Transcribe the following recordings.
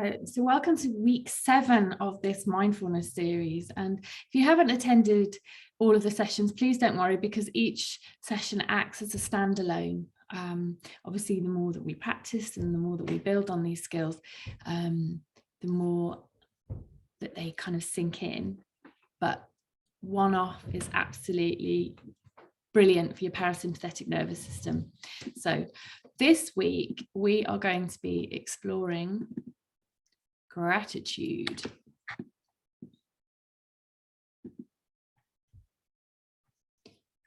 So welcome to week 7 of this mindfulness series. And if you haven't attended all of the sessions, please don't worry, because each session acts as a standalone. Obviously, the more that we practice and the more that we build on these skills, the more that they kind of sink in. But one off is absolutely brilliant for your parasympathetic nervous system. So this week we are going to be exploring gratitude.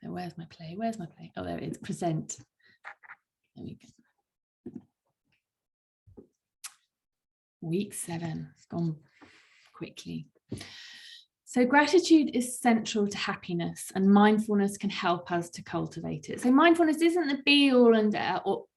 So where's my play? Oh, there it is. Present. There we go. Week 7. It's gone quickly. So gratitude is central to happiness, and mindfulness can help us to cultivate it. So mindfulness isn't the be all and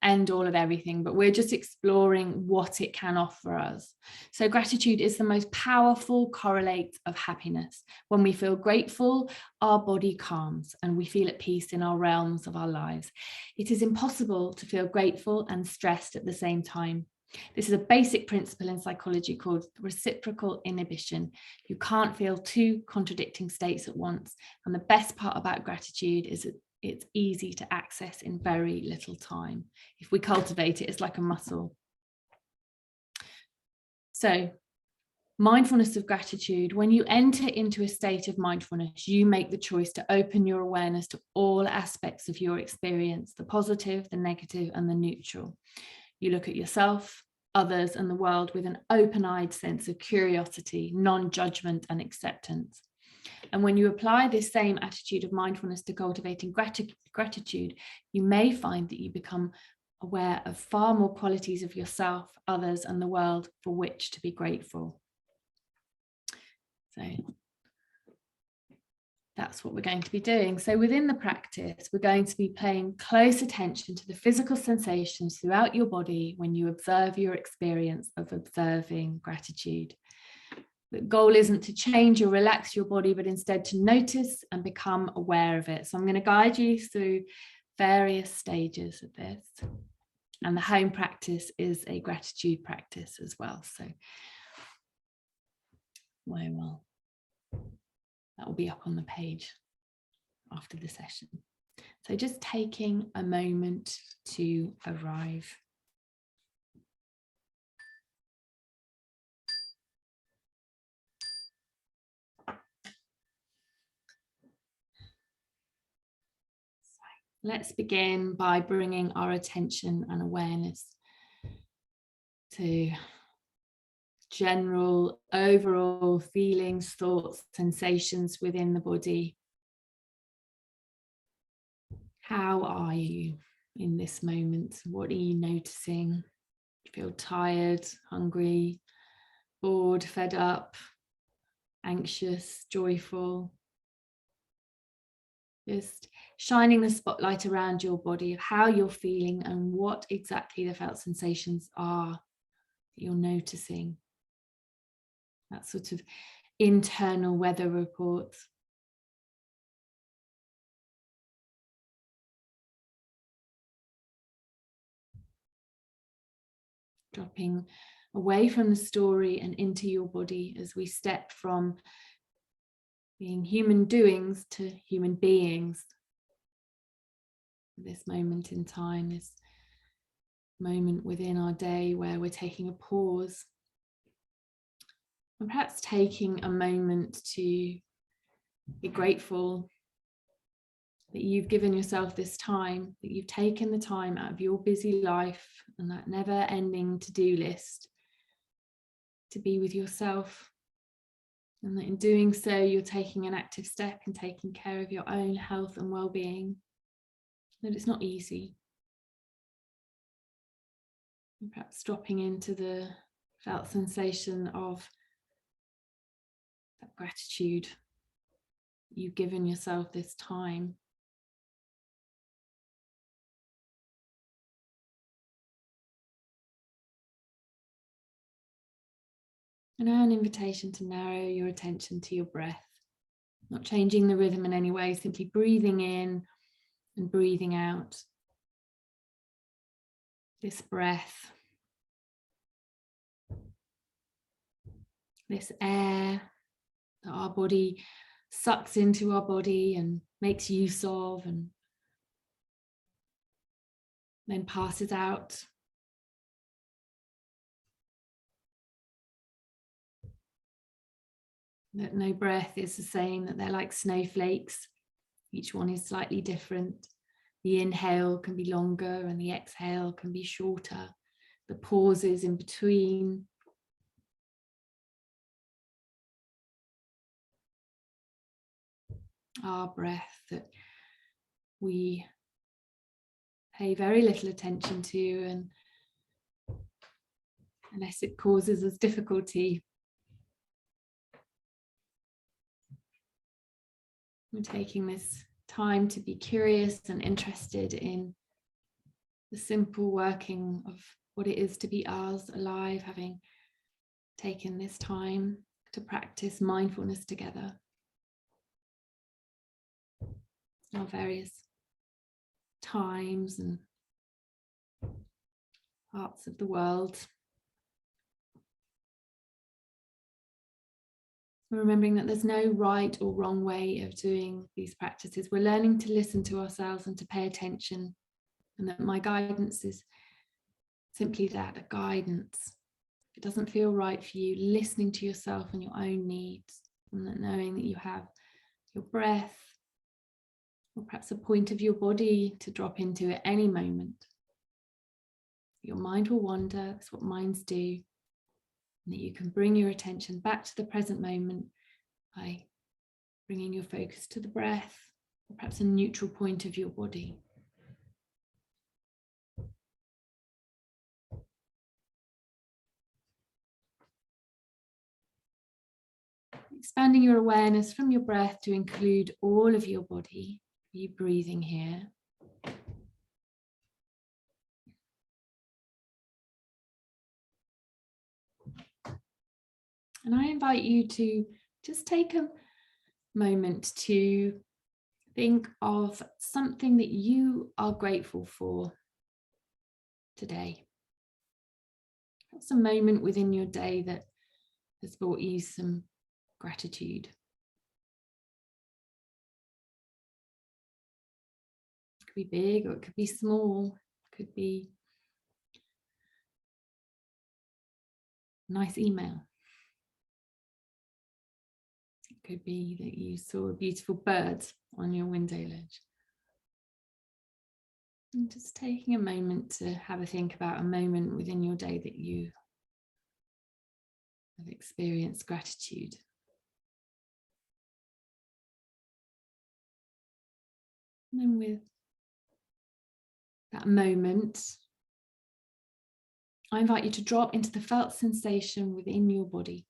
end all of everything, but we're just exploring what it can offer us. So gratitude is the most powerful correlate of happiness. When we feel grateful, our body calms and we feel at peace in our realms of our lives. It is impossible to feel grateful and stressed at the same time. This is a basic principle in psychology called reciprocal inhibition. You can't feel two contradicting states at once. And the best part about gratitude is that it's easy to access in very little time. If we cultivate it, it's like a muscle. So, mindfulness of gratitude. When you enter into a state of mindfulness, you make the choice to open your awareness to all aspects of your experience, the positive, the negative, and the neutral. You look at yourself, others, and the world with an open-eyed sense of curiosity, non-judgment, and acceptance. And when you apply this same attitude of mindfulness to cultivating gratitude, you may find that you become aware of far more qualities of yourself, others, and the world for which to be grateful. So that's what we're going to be doing. So within the practice, we're going to be paying close attention to the physical sensations throughout your body when you observe your experience of observing gratitude. The goal isn't to change or relax your body, but instead to notice and become aware of it. So I'm going to guide you through various stages of this. And the home practice is a gratitude practice as well. So that will be up on the page after the session. So just taking a moment to arrive. So let's begin by bringing our attention and awareness to general overall feelings, thoughts, sensations within the body. How are you in this moment? What are you noticing? Do you feel tired, hungry, bored, fed up, anxious, joyful? Just shining the spotlight around your body of how you're feeling and what exactly the felt sensations are that you're noticing. That sort of internal weather report. Dropping away from the story and into your body as we step from being human doings to human beings. This moment in time, this moment within our day where we're taking a pause. And perhaps taking a moment to be grateful that you've given yourself this time, that you've taken the time out of your busy life and that never-ending to-do list to be with yourself. And that in doing so, you're taking an active step in taking care of your own health and well-being. That it's not easy. And perhaps dropping into the felt sensation of that gratitude. You've given yourself this time. And now an invitation to narrow your attention to your breath, not changing the rhythm in any way, simply breathing in and breathing out. This breath this air that our body sucks into our body and makes use of, and then passes out. That no breath is the same, that they're like snowflakes. Each one is slightly different. The inhale can be longer and the exhale can be shorter. The pauses in between. Our breath that we pay very little attention to, and unless it causes us difficulty, we're taking this time to be curious and interested in the simple working of what it is to be ours, alive, having taken this time to practice mindfulness together. Our various times and parts of the world. We're remembering that there's no right or wrong way of doing these practices. We're learning to listen to ourselves and to pay attention, and that my guidance is simply that, a guidance. If it doesn't feel right for you, listening to yourself and your own needs, and that knowing that you have your breath, or perhaps a point of your body to drop into at any moment. Your mind will wander, that's what minds do. And that you can bring your attention back to the present moment by bringing your focus to the breath, or perhaps a neutral point of your body. Expanding your awareness from your breath to include all of your body. You breathing here. And I invite you to just take a moment to think of something that you are grateful for today. What's a moment within your day that has brought you some gratitude? It could be big or it could be small. It could be a nice email. It could be that you saw a beautiful bird on your window ledge. And just taking a moment to have a think about a moment within your day that you have experienced gratitude. And then with that moment, I invite you to drop into the felt sensation within your body.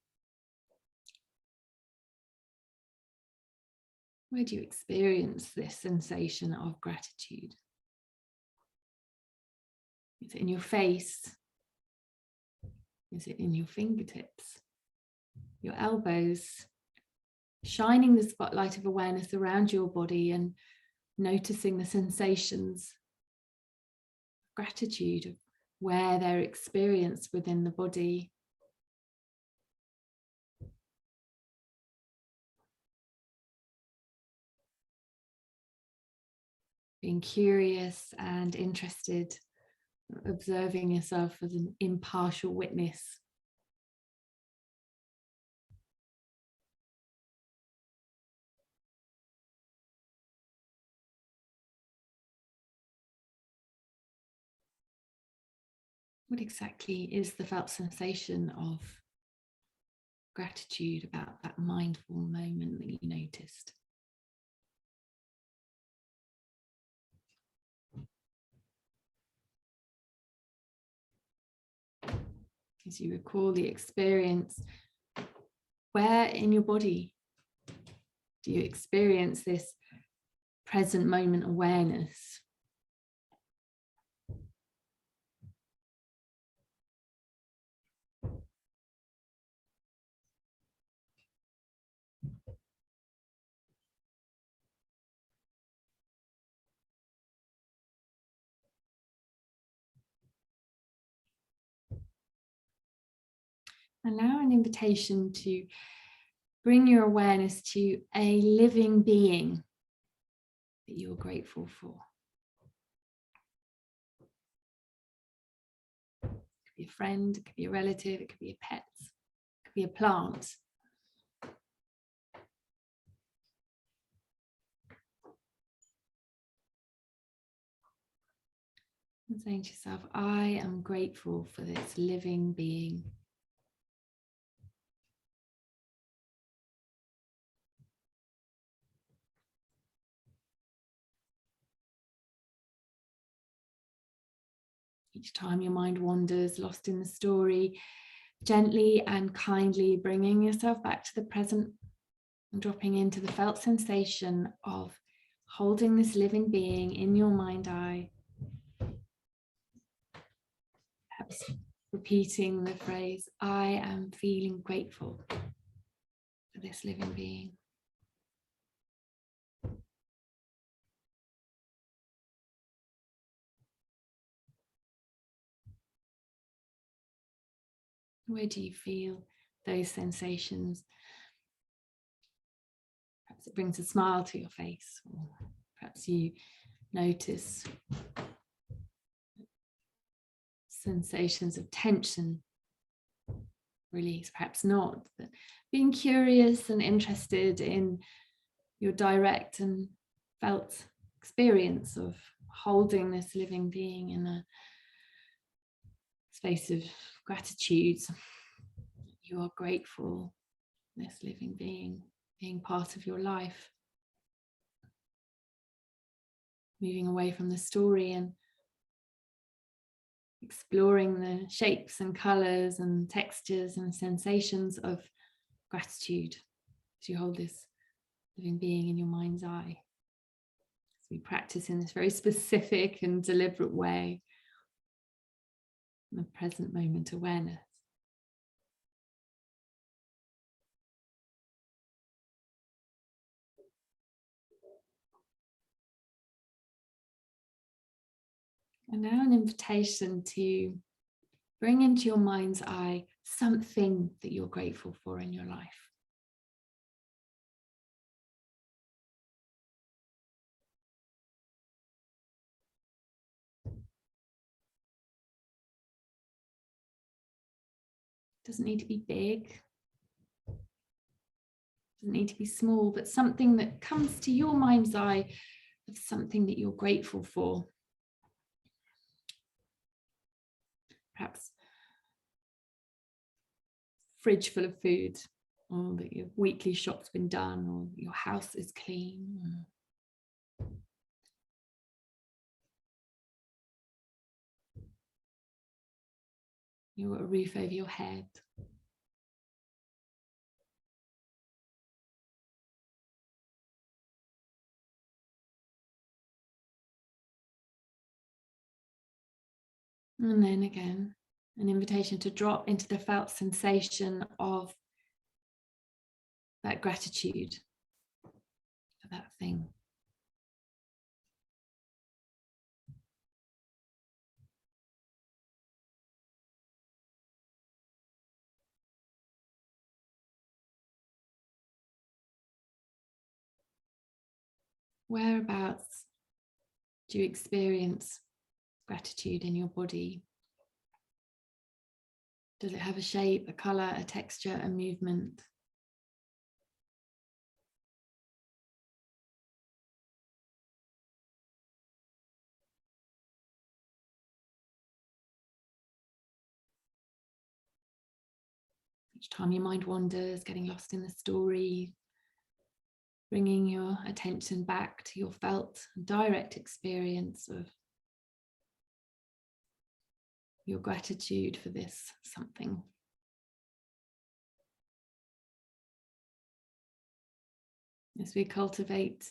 Where do you experience this sensation of gratitude? Is it in your face? Is it in your fingertips? Your elbows? Shining the spotlight of awareness around your body and noticing the sensations of gratitude, of where they're experienced within the body. Being curious and interested, observing yourself as an impartial witness. What exactly is the felt sensation of gratitude about that mindful moment that you noticed? As you recall the experience, where in your body do you experience this present moment awareness? And now an invitation to bring your awareness to a living being that you're grateful for. It could be a friend, it could be a relative, it could be a pet, it could be a plant. And saying to yourself, I am grateful for this living being. Each time your mind wanders, lost in the story, gently and kindly bringing yourself back to the present and dropping into the felt sensation of holding this living being in your mind eye. Perhaps repeating the phrase, I am feeling grateful for this living being. Where do you feel those sensations? Perhaps it brings a smile to your face, or perhaps you notice sensations of tension, release, perhaps not. But being curious and interested in your direct and felt experience of holding this living being in a space of gratitude. You are grateful for this living being being part of your life. Moving away from the story and exploring the shapes and colours and textures and sensations of gratitude as you hold this living being in your mind's eye. As we practice in this very specific and deliberate way, in the present moment awareness. And now an invitation to bring into your mind's eye something that you're grateful for in your life. It doesn't need to be big, doesn't need to be small, but something that comes to your mind's eye of something that you're grateful for. Perhaps fridge full of food, or that your weekly shop's been done, or your house is clean. You've got a roof over your head. And then again, an invitation to drop into the felt sensation of that gratitude for that thing. Whereabouts do you experience gratitude in your body? Does it have a shape, a colour, a texture, a movement? Each time your mind wanders, getting lost in the story, bringing your attention back to your felt and direct experience of your gratitude for this something. As we cultivate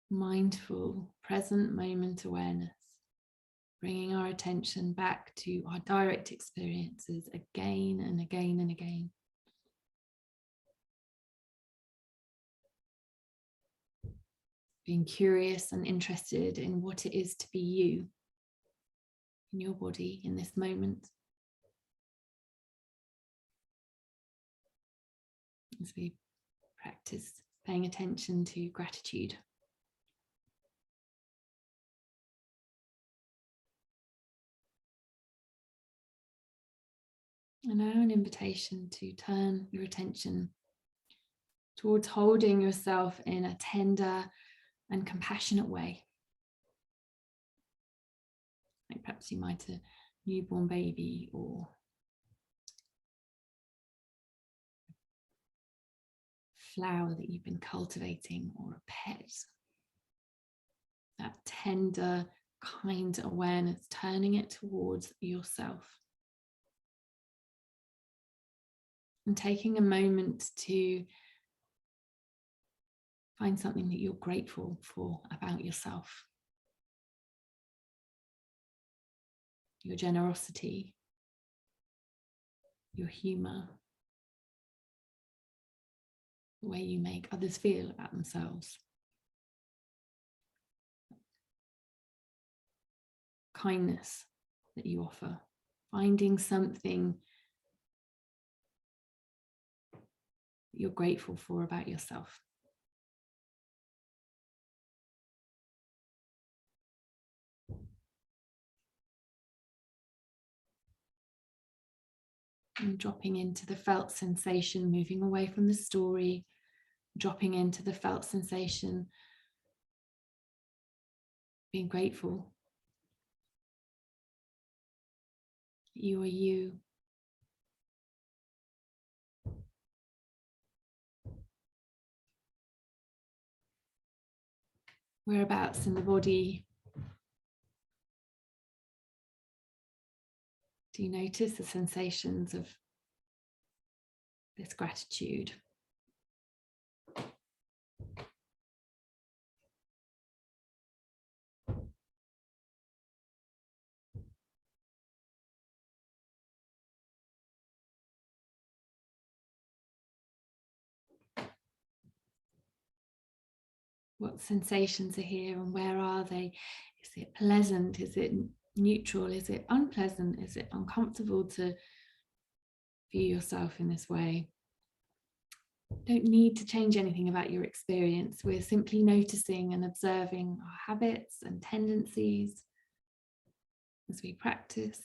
mindful, present moment awareness, bringing our attention back to our direct experiences again and again and again. Being curious and interested in what it is to be you in your body in this moment. as we practice paying attention to gratitude. And now an invitation to turn your attention towards holding yourself in a tender and compassionate way. Like perhaps you might a newborn baby or flower that you've been cultivating, or a pet. That tender, kind awareness, turning it towards yourself. And taking a moment to find something that you're grateful for about yourself. Your generosity, your humor, the way you make others feel about themselves. Kindness that you offer, finding something that you're grateful for about yourself. And dropping into the felt sensation, moving away from the story, dropping into the felt sensation, being grateful. You are you. Whereabouts in the body do you notice the sensations of this gratitude? What sensations are here and where are they? Is it pleasant? Is it neutral? Is it unpleasant? Is it uncomfortable to view yourself in this way? Don't need to change anything about your experience. We're simply noticing and observing our habits and tendencies as we practice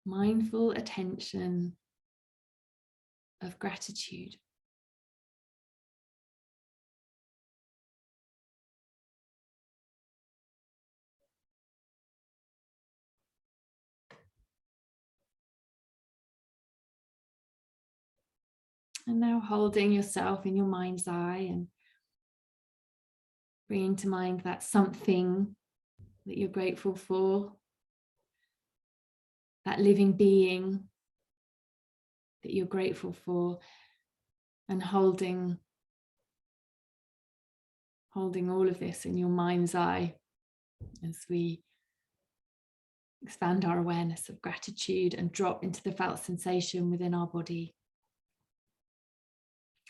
mindful attention of gratitude. And now holding yourself in your mind's eye and bringing to mind that something that you're grateful for, that living being that you're grateful for, and holding all of this in your mind's eye as we expand our awareness of gratitude and drop into the felt sensation within our body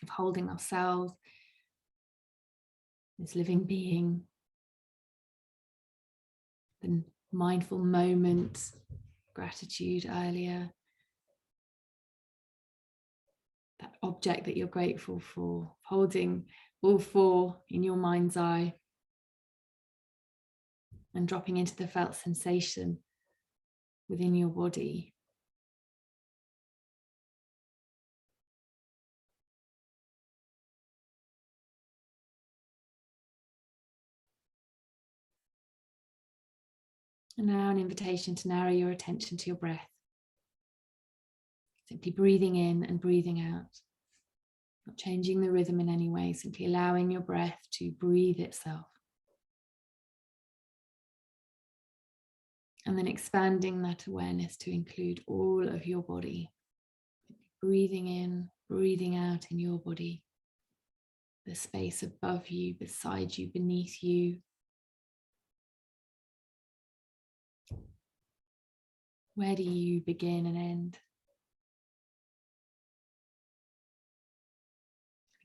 of holding ourselves, this living being, the mindful moment, gratitude earlier, that object that you're grateful for, holding all four in your mind's eye and dropping into the felt sensation within your body. And now an invitation to narrow your attention to your breath. Simply breathing in and breathing out. Not changing the rhythm in any way, simply allowing your breath to breathe itself. And then expanding that awareness to include all of your body. Breathing in, breathing out in your body. The space above you, beside you, beneath you. Where do you begin and end?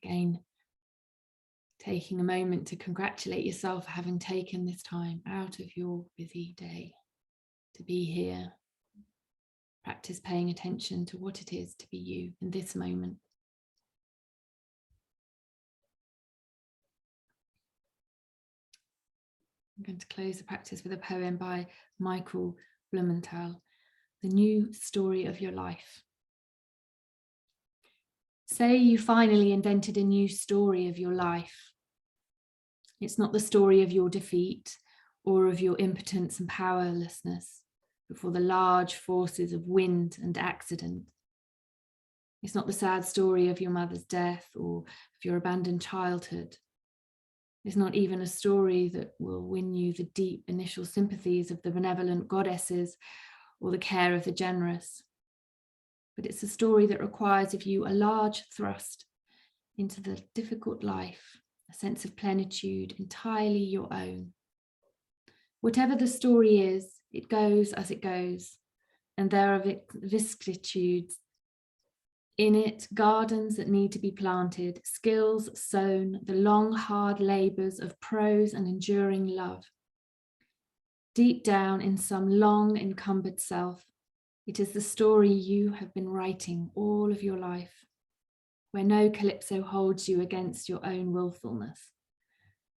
Again, taking a moment to congratulate yourself for having taken this time out of your busy day to be here, Practice paying attention to what it is to be you in this moment. I'm going to close the practice with a poem by Michael Blumenthal, The New Story of Your Life. Say you finally invented a new story of your life. It's not the story of your defeat or of your impotence and powerlessness before the large forces of wind and accident. It's not the sad story of your mother's death or of your abandoned childhood. It's not even a story that will win you the deep initial sympathies of the benevolent goddesses or the care of the generous. But it's a story that requires of you a large thrust into the difficult life, a sense of plenitude entirely your own. Whatever the story is, it goes as it goes, and there are vicissitudes in it, gardens that need to be planted, skills sown, the long, hard labours of prose and enduring love. Deep down in some long encumbered self, it is the story you have been writing all of your life, where no calypso holds you against your own willfulness,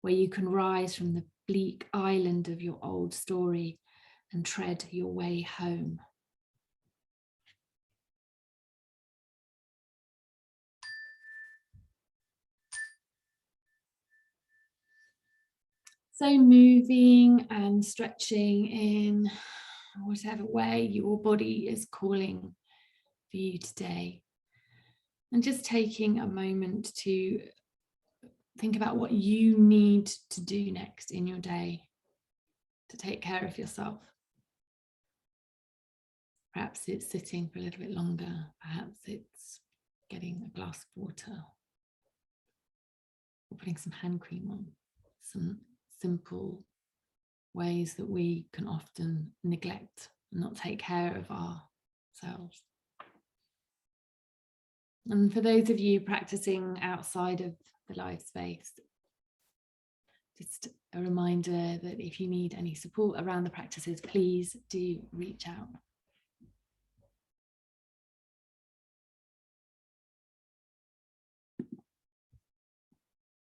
where you can rise from the bleak island of your old story and tread your way home. So moving and stretching in whatever way your body is calling for you today. And just taking a moment to think about what you need to do next in your day to take care of yourself. Perhaps it's sitting for a little bit longer. Perhaps it's getting a glass of water or putting some hand cream on. Some simple ways that we can often neglect and not take care of ourselves. And for those of you practicing outside of the live space, just a reminder that if you need any support around the practices, please do reach out.